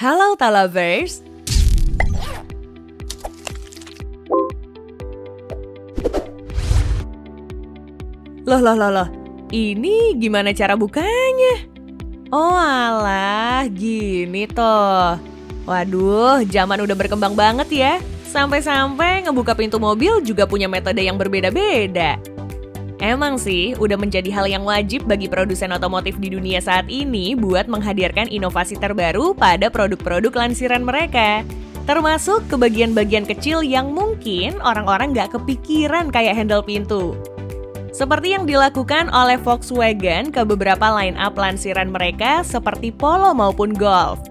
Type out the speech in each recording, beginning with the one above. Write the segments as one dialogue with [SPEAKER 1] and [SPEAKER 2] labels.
[SPEAKER 1] Halo Talavers. Loh. Ini gimana cara bukanya? Oh alah, gini toh. Waduh, zaman udah berkembang banget ya. Sampai-sampai ngebuka pintu mobil juga punya metode yang berbeda-beda. Emang sih, udah menjadi hal yang wajib bagi produsen otomotif di dunia saat ini buat menghadirkan inovasi terbaru pada produk-produk lansiran mereka. Termasuk ke bagian-bagian kecil yang mungkin orang-orang nggak kepikiran kayak handle pintu. Seperti yang dilakukan oleh Volkswagen ke beberapa line-up lansiran mereka seperti Polo maupun Golf.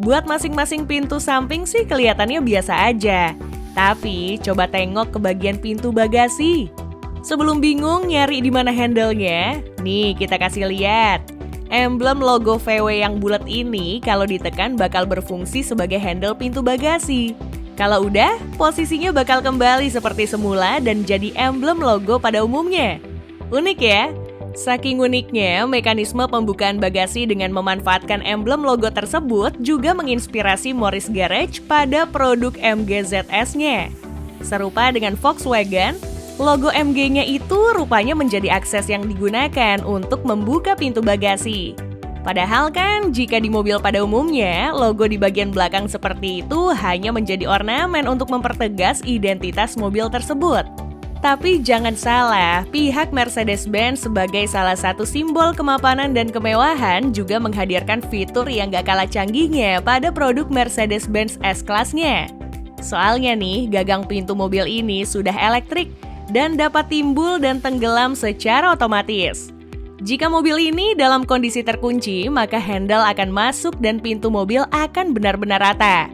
[SPEAKER 1] Buat masing-masing pintu samping sih kelihatannya biasa aja. Tapi coba tengok ke bagian pintu bagasi. Sebelum bingung nyari di mana handle-nya, nih kita kasih lihat. Emblem logo VW yang bulat ini kalau ditekan bakal berfungsi sebagai handle pintu bagasi. Kalau udah, posisinya bakal kembali seperti semula dan jadi emblem logo pada umumnya. Unik ya? Saking uniknya, mekanisme pembukaan bagasi dengan memanfaatkan emblem logo tersebut juga menginspirasi Morris Garage pada produk MG ZS-nya. Serupa dengan Volkswagen, logo MG-nya itu rupanya menjadi akses yang digunakan untuk membuka pintu bagasi. Padahal kan jika di mobil pada umumnya, logo di bagian belakang seperti itu hanya menjadi ornamen untuk mempertegas identitas mobil tersebut. Tapi jangan salah, pihak Mercedes-Benz sebagai salah satu simbol kemapanan dan kemewahan juga menghadirkan fitur yang gak kalah canggihnya pada produk Mercedes-Benz S-Class-nya. Soalnya nih, gagang pintu mobil ini sudah elektrik dan dapat timbul dan tenggelam secara otomatis. Jika mobil ini dalam kondisi terkunci, maka handle akan masuk dan pintu mobil akan benar-benar rata.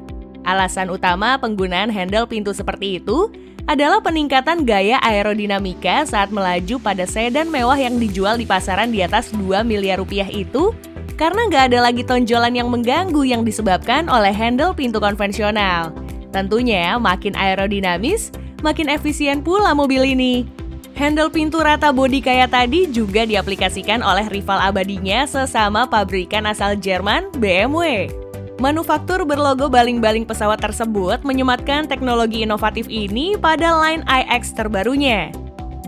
[SPEAKER 1] Alasan utama penggunaan handle pintu seperti itu adalah peningkatan gaya aerodinamika saat melaju pada sedan mewah yang dijual di pasaran di atas 2 miliar rupiah itu, karena nggak ada lagi tonjolan yang mengganggu yang disebabkan oleh handle pintu konvensional. Tentunya makin aerodinamis, makin efisien pula mobil ini. Handle pintu rata bodi kayak tadi juga diaplikasikan oleh rival abadinya sesama pabrikan asal Jerman, BMW. Manufaktur berlogo baling-baling pesawat tersebut menyematkan teknologi inovatif ini pada line iX terbarunya.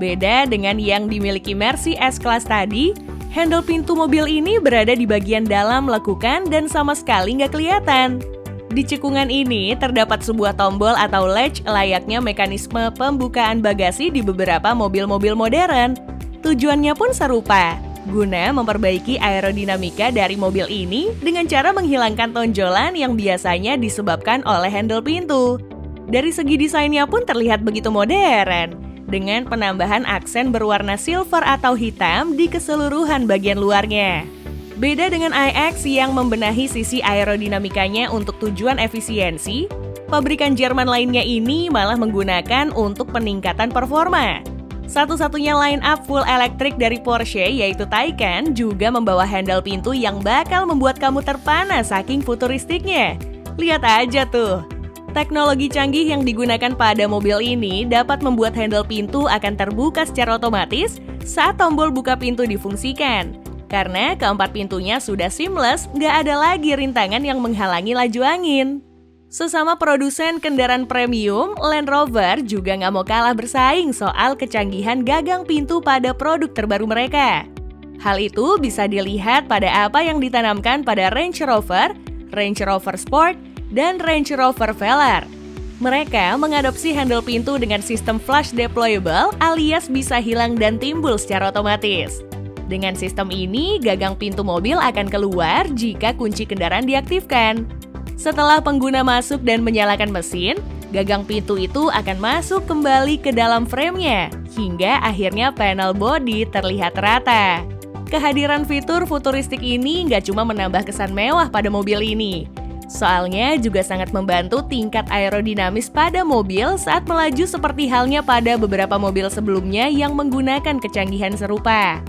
[SPEAKER 1] Beda dengan yang dimiliki Mercy S-Class tadi, handle pintu mobil ini berada di bagian dalam lekukan dan sama sekali nggak kelihatan. Di cekungan ini terdapat sebuah tombol atau latch layaknya mekanisme pembukaan bagasi di beberapa mobil-mobil modern. Tujuannya pun serupa, guna memperbaiki aerodinamika dari mobil ini dengan cara menghilangkan tonjolan yang biasanya disebabkan oleh handle pintu. Dari segi desainnya pun terlihat begitu modern, dengan penambahan aksen berwarna silver atau hitam di keseluruhan bagian luarnya. Beda dengan iX yang membenahi sisi aerodinamikanya untuk tujuan efisiensi, pabrikan Jerman lainnya ini malah menggunakan untuk peningkatan performa. Satu-satunya line-up full elektrik dari Porsche yaitu Taycan juga membawa handle pintu yang bakal membuat kamu terpana saking futuristiknya. Lihat aja tuh. Teknologi canggih yang digunakan pada mobil ini dapat membuat handle pintu akan terbuka secara otomatis saat tombol buka pintu difungsikan. Karena keempat pintunya sudah seamless, nggak ada lagi rintangan yang menghalangi laju angin. Sesama produsen kendaraan premium, Land Rover juga nggak mau kalah bersaing soal kecanggihan gagang pintu pada produk terbaru mereka. Hal itu bisa dilihat pada apa yang ditanamkan pada Range Rover, Range Rover Sport, dan Range Rover Velar. Mereka mengadopsi handle pintu dengan sistem flash deployable alias bisa hilang dan timbul secara otomatis. Dengan sistem ini, gagang pintu mobil akan keluar jika kunci kendaraan diaktifkan. Setelah pengguna masuk dan menyalakan mesin, gagang pintu itu akan masuk kembali ke dalam frame-nya, hingga akhirnya panel bodi terlihat rata. Kehadiran fitur futuristik ini nggak cuma menambah kesan mewah pada mobil ini, soalnya juga sangat membantu tingkat aerodinamis pada mobil saat melaju seperti halnya pada beberapa mobil sebelumnya yang menggunakan kecanggihan serupa.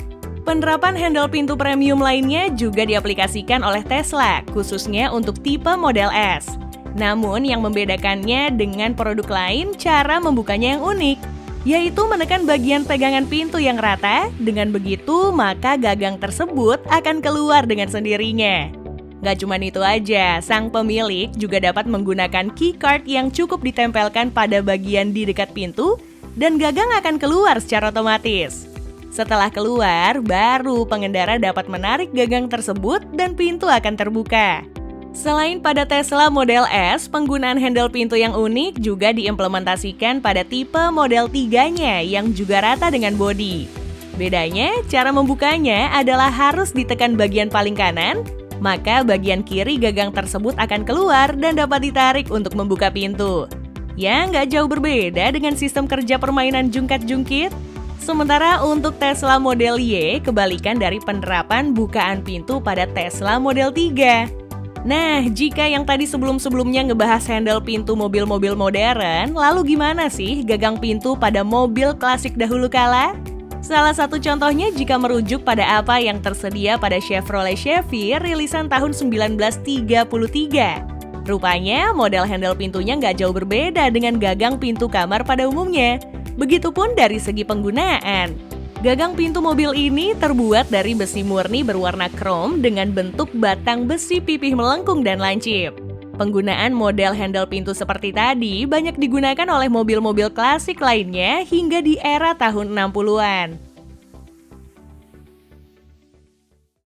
[SPEAKER 1] Penerapan handle pintu premium lainnya juga diaplikasikan oleh Tesla, khususnya untuk tipe Model S. Namun yang membedakannya dengan produk lain cara membukanya yang unik, yaitu menekan bagian pegangan pintu yang rata, dengan begitu maka gagang tersebut akan keluar dengan sendirinya. Gak cuma itu aja, sang pemilik juga dapat menggunakan keycard yang cukup ditempelkan pada bagian di dekat pintu dan gagang akan keluar secara otomatis. Setelah keluar, baru pengendara dapat menarik gagang tersebut dan pintu akan terbuka. Selain pada Tesla Model S, penggunaan handle pintu yang unik juga diimplementasikan pada tipe Model 3-nya yang juga rata dengan bodi. Bedanya, cara membukanya adalah harus ditekan bagian paling kanan, maka bagian kiri gagang tersebut akan keluar dan dapat ditarik untuk membuka pintu. Ya, nggak jauh berbeda dengan sistem kerja permainan jungkat-jungkit. Sementara untuk Tesla Model Y, kebalikan dari penerapan bukaan pintu pada Tesla Model 3. Nah, jika yang tadi sebelum-sebelumnya ngebahas handle pintu mobil-mobil modern, lalu gimana sih gagang pintu pada mobil klasik dahulu kala? Salah satu contohnya jika merujuk pada apa yang tersedia pada Chevrolet Chevy rilisan tahun 1933. Rupanya, model handle pintunya nggak jauh berbeda dengan gagang pintu kamar pada umumnya. Begitupun dari segi penggunaan. Gagang pintu mobil ini terbuat dari besi murni berwarna krom dengan bentuk batang besi pipih melengkung dan lancip. Penggunaan model handle pintu seperti tadi banyak digunakan oleh mobil-mobil klasik lainnya hingga di era tahun 60-an.